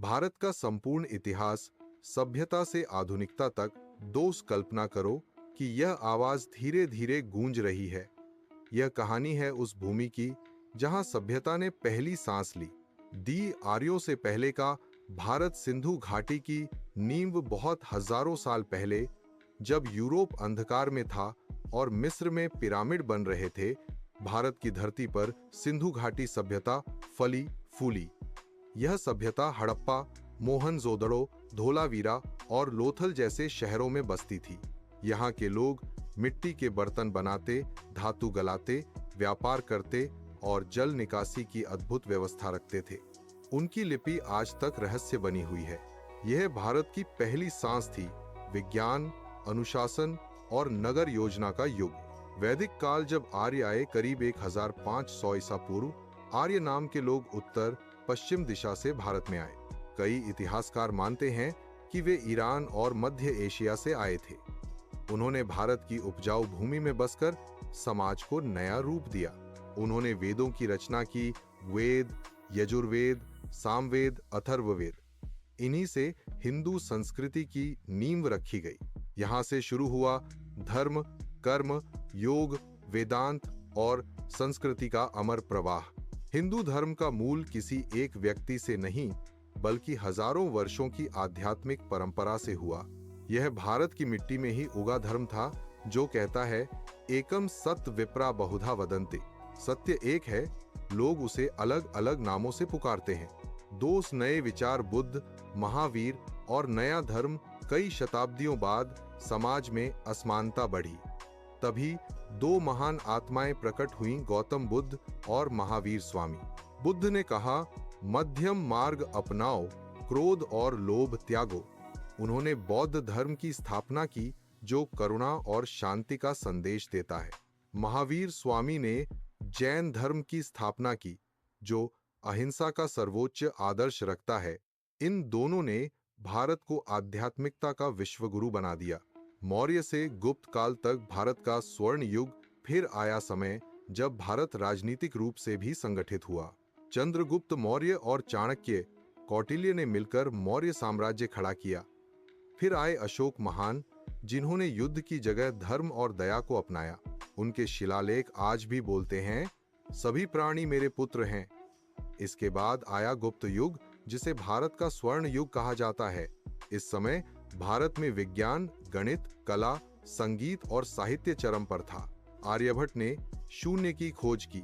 भारत का संपूर्ण इतिहास, सभ्यता से आधुनिकता तक, दोस्त कल्पना करो कि यह आवाज धीरे धीरे गूंज रही है। यह कहानी है उस भूमि की जहां सभ्यता ने पहली सांस ली। दी आर्यों से पहले का भारत सिंधु घाटी की नींव बहुत हजारों साल पहले, जब यूरोप अंधकार में था और मिस्र में पिरामिड बन रहे थे, भारत की धरती पर सिंधु घाटी सभ्यता फली फूली। यह सभ्यता हड़प्पा, मोहनजोदड़ो, धोलावीरा और लोथल जैसे शहरों में बसती थी। यहाँ के लोग मिट्टी के बर्तन बनाते, धातु गलाते, व्यापार करते और जल निकासी की अद्भुत व्यवस्था रखते थे। उनकी लिपि आज तक रहस्य बनी हुई है। यह भारत की पहली सांस थी, विज्ञान, अनुशासन और नगर योजना का युग। वैदिक काल जब आर्य आए, करीब 1500 ईसा पूर्व, आर्य नाम के लोग उत्तर पश्चिम दिशा से भारत में आए। कई इतिहासकार मानते हैं कि वे ईरान और मध्य एशिया से आए थे। उन्होंने भारत की उपजाऊ भूमि में बसकर समाज को नया रूप दिया। उन्होंने वेदों की रचना की, वेद, यजुर्वेद, सामवेद, अथर्ववेद। इन्हीं से हिंदू संस्कृति की नींव रखी गई। यहाँ से शुरू हुआ धर्म, कर्म, योग, वेदांत और संस्कृति का अमर प्रवाह। हिंदू धर्म का मूल किसी एक व्यक्ति से नहीं, बल्कि हजारों वर्षों की आध्यात्मिक परंपरा से हुआ। यह भारत की मिट्टी में ही उगा धर्म था, जो कहता है, एकम सत विप्रा बहुधा वदन्ते। सत्य एक है, लोग उसे अलग अलग नामों से पुकारते हैं। दो नए विचार, बुद्ध, महावीर और नया धर्म। कई शताब्दियों बाद समाज में असमानता बढ़ी। तभी दो महान आत्माएं प्रकट हुईं, गौतम बुद्ध और महावीर स्वामी। बुद्ध ने कहा, मध्यम मार्ग अपनाओ, क्रोध और लोभ त्यागो। उन्होंने बौद्ध धर्म की स्थापना की, जो करुणा और शांति का संदेश देता है। महावीर स्वामी ने जैन धर्म की स्थापना की, जो अहिंसा का सर्वोच्च आदर्श रखता है। इन दोनों ने भारत को आध्यात्मिकता का विश्वगुरु बना दिया। मौर्य से गुप्त काल तक भारत का स्वर्ण युग। फिर आया समय जब भारत राजनीतिक रूप से भी संगठित हुआ। चंद्रगुप्त मौर्य और चाणक्य, कौटिल्य ने मिलकर मौर्य साम्राज्य खड़ा किया। फिर आए अशोक महान, जिन्होंने युद्ध की जगह धर्म और दया को अपनाया। उनके शिलालेख आज भी बोलते हैं, सभी प्राणी मेरे पुत्र हैं। इसके बाद आया गुप्त युग, जिसे भारत का स्वर्ण युग कहा जाता है। इस समय भारत में विज्ञान, गणित, कला, संगीत और साहित्य चरम पर था। आर्यभट्ट ने शून्य की खोज की।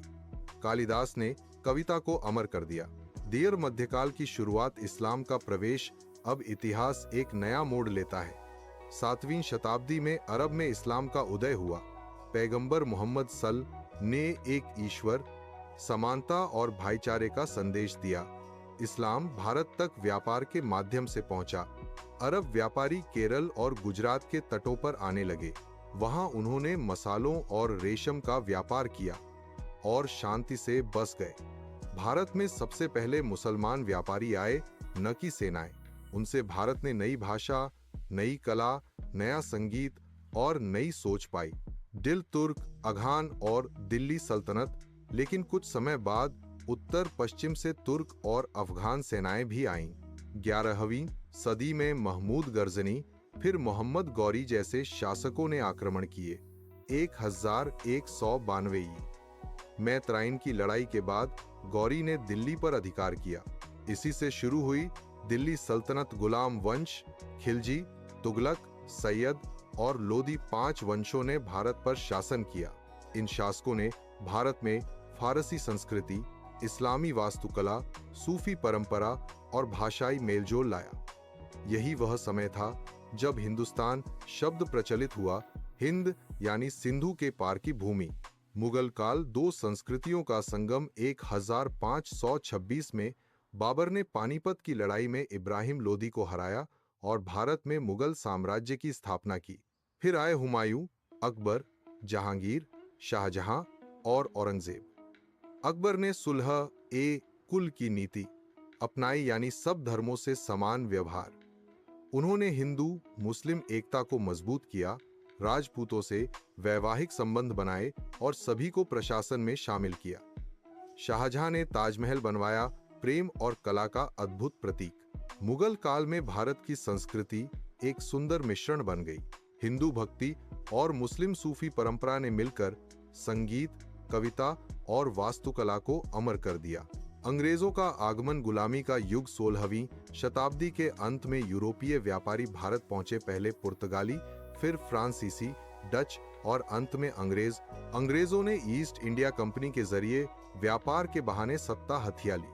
कालिदास ने कविता को अमर कर दिया। देर मध्यकाल की शुरुआत, इस्लाम का प्रवेश। अब इतिहास एक नया मोड़ लेता है। 7वीं शताब्दी में अरब में इस्लाम का उदय हुआ। पैगंबर मोहम्मद ने एक ईश्वर, समानता और भाईचारे का संदेश दिया। इस्लाम भारत तक व्यापार के माध्यम से पहुंचा। अरब व्यापारी केरल और गुजरात के तटों पर आने लगे। वहां उन्होंने मसालों और रेशम का व्यापार किया और शांति से बस गए। भारत में सबसे पहले मुसलमान व्यापारी आए, न कि सेनाएं। उनसे भारत ने नई भाषा, नई कला, नया संगीत और नई सोच पाई। दिल तुर्क, अघान और दिल्ली सल्तनत। लेकिन कुछ समय बाद उत्तर पश्चिम से तुर्क और अफगान सेनाएं भी आईं। 11वीं सदी में महमूद गजनी, फिर मोहम्मद गौरी जैसे शासकों ने आक्रमण किए। 1192 में तराइन की लड़ाई के बाद गौरी ने दिल्ली पर अधिकार किया। इसी से शुरू हुई दिल्ली सल्तनत। गुलाम वंश, खिलजी, तुगलक, सैयद और लोदी 5 वंशों ने भारत पर शासन किया। इन शासकों ने भारत में फारसी संस्कृति, इस्लामी वास्तुकला, सूफी परंपरा और भाषाई मेलजोल लाया। यही वह समय था जब हिंदुस्तान शब्द प्रचलित हुआ। हिंद यानी सिंधु के पार की भूमि। मुगल काल, दो संस्कृतियों का संगम। 1526 में बाबर ने पानीपत की लड़ाई में इब्राहिम लोदी को हराया और भारत में मुगल साम्राज्य की स्थापना की। फिर आए हुमायूं, अकबर, जहांगीर, शाहजहां और औरंगजेब। अकबर ने सुलह ए कुल की नीति अपनाई, यानी सब धर्मों से समान व्यवहार। उन्होंने हिंदू मुस्लिम एकता को मजबूत किया, राजपूतों से वैवाहिक संबंध बनाए और सभी को प्रशासन में शामिल किया। शाहजहां ने ताजमहल बनवाया, प्रेम और कला का अद्भुत प्रतीक। मुगल काल में भारत की संस्कृति एक सुंदर मिश्रण बन गई। हिंदू भक्ति और मुस्लिम सूफी परंपरा ने मिलकर संगीत, कविता और वास्तुकला को अमर कर दिया। अंग्रेजों का आगमन, गुलामी का युग, 16वीं शताब्दी के अंत में यूरोपीय व्यापारी भारत पहुंचे। पहले पुर्तगाली, फिर फ्रांसीसी, डच और अंत में अंग्रेजों ने ईस्ट इंडिया कंपनी के जरिए व्यापार के बहाने सत्ता हथिया ली।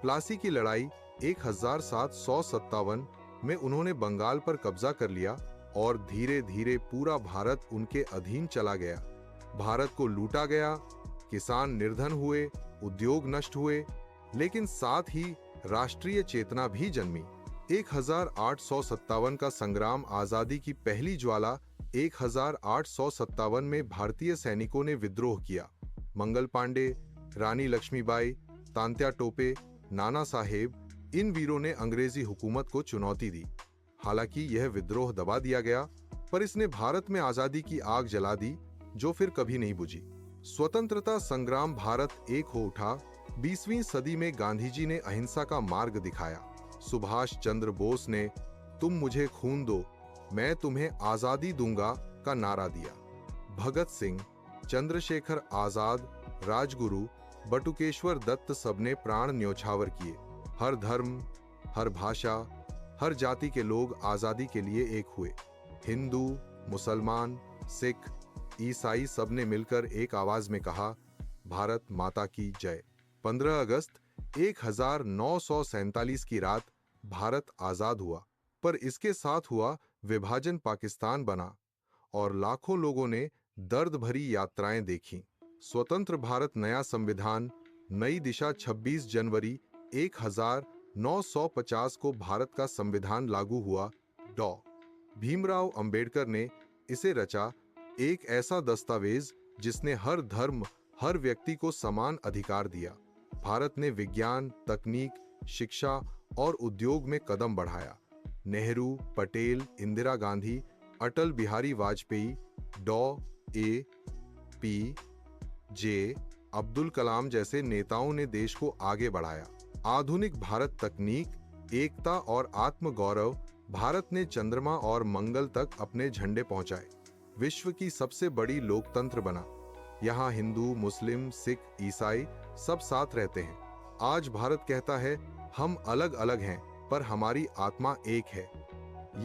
प्लासी की लड़ाई 1757 में उन्होंने बंगाल पर कब्जा कर लिया और धीरे धीरे पूरा भारत उनके अधीन चला गया। भारत को लूटा गया, किसान निर्धन हुए, उद्योग नष्ट हुए, लेकिन साथ ही राष्ट्रीय चेतना भी जन्मी। 1857 का संग्राम, आजादी की पहली ज्वाला। 1857 में भारतीय सैनिकों ने विद्रोह किया। मंगल पांडे, रानी लक्ष्मीबाई, तांत्या टोपे, नाना साहेब, इन वीरों ने अंग्रेजी हुकूमत को चुनौती दी। हालांकि यह विद्रोह दबा दिया गया, पर इसने भारत में आजादी की आग जला दी, जो फिर कभी नहीं बुझी। स्वतंत्रता संग्राम, भारत एक हो उठा। 20वीं सदी में गांधी जी ने अहिंसा का मार्ग दिखाया। सुभाष चंद्र बोस ने तुम मुझे खून दो, मैं तुम्हें आजादी दूंगा का नारा दिया। भगत सिंह, चंद्रशेखर आजाद, राजगुरु, बटुकेश्वर दत्त सबने प्राण न्योछावर किए। हर धर्म, हर भाषा, हर जाति के लोग आजादी के लिए एक हुए। हिंदू, मुसलमान, सिख, ईसाई सबने मिलकर एक आवाज में कहा, भारत माता की जय। 15 अगस्त 1947 की रात भारत आजाद हुआ, पर इसके साथ हुआ विभाजन, पाकिस्तान बना और लाखों लोगों ने दर्द भरी यात्राएं देखीं। स्वतंत्र भारत, नया संविधान, नई दिशा। 26 जनवरी 1950 को भारत का संविधान लागू हुआ। डॉ. भीमराव अंबेडकर ने इसे रचा, एक ऐसा दस्तावेज जिसने हर धर्म, हर व्यक्ति को समान अधिकार दिया। भारत ने विज्ञान, तकनीक, शिक्षा और उद्योग में कदम बढ़ाया। नेहरू, पटेल, इंदिरा गांधी, अटल बिहारी वाजपेयी, डॉ. ए. पी. जे. अब्दुल कलाम जैसे नेताओं ने देश को आगे बढ़ाया। आधुनिक भारत, तकनीक, एकता और आत्मगौरव। भारत ने चंद्रमा और मंगल तक अपने झंडे पहुंचाए। विश्व की सबसे बड़ी लोकतंत्र बना। यहाँ हिंदू, मुस्लिम, सिख, ईसाई सब साथ रहते हैं। आज भारत कहता है, हम अलग अलग हैं, पर हमारी आत्मा एक है।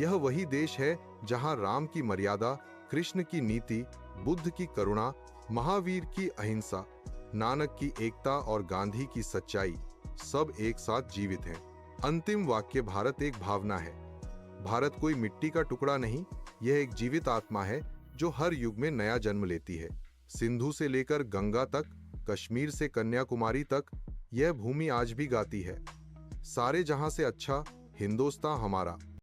यह वही देश है जहाँ राम की मर्यादा, कृष्ण की नीति, बुद्ध की करुणा, महावीर की अहिंसा, नानक की एकता और गांधी की सच्चाई सब एक साथ जीवित हैं। अंतिम वाक्य, भारत एक भावना है। भारत कोई मिट्टी का टुकड़ा नहीं, यह एक जीवित आत्मा है जो हर युग में नया जन्म लेती है। सिंधु से लेकर गंगा तक, कश्मीर से कन्याकुमारी तक, यह भूमि आज भी गाती है, सारे जहां से अच्छा हिंदुस्तान हमारा।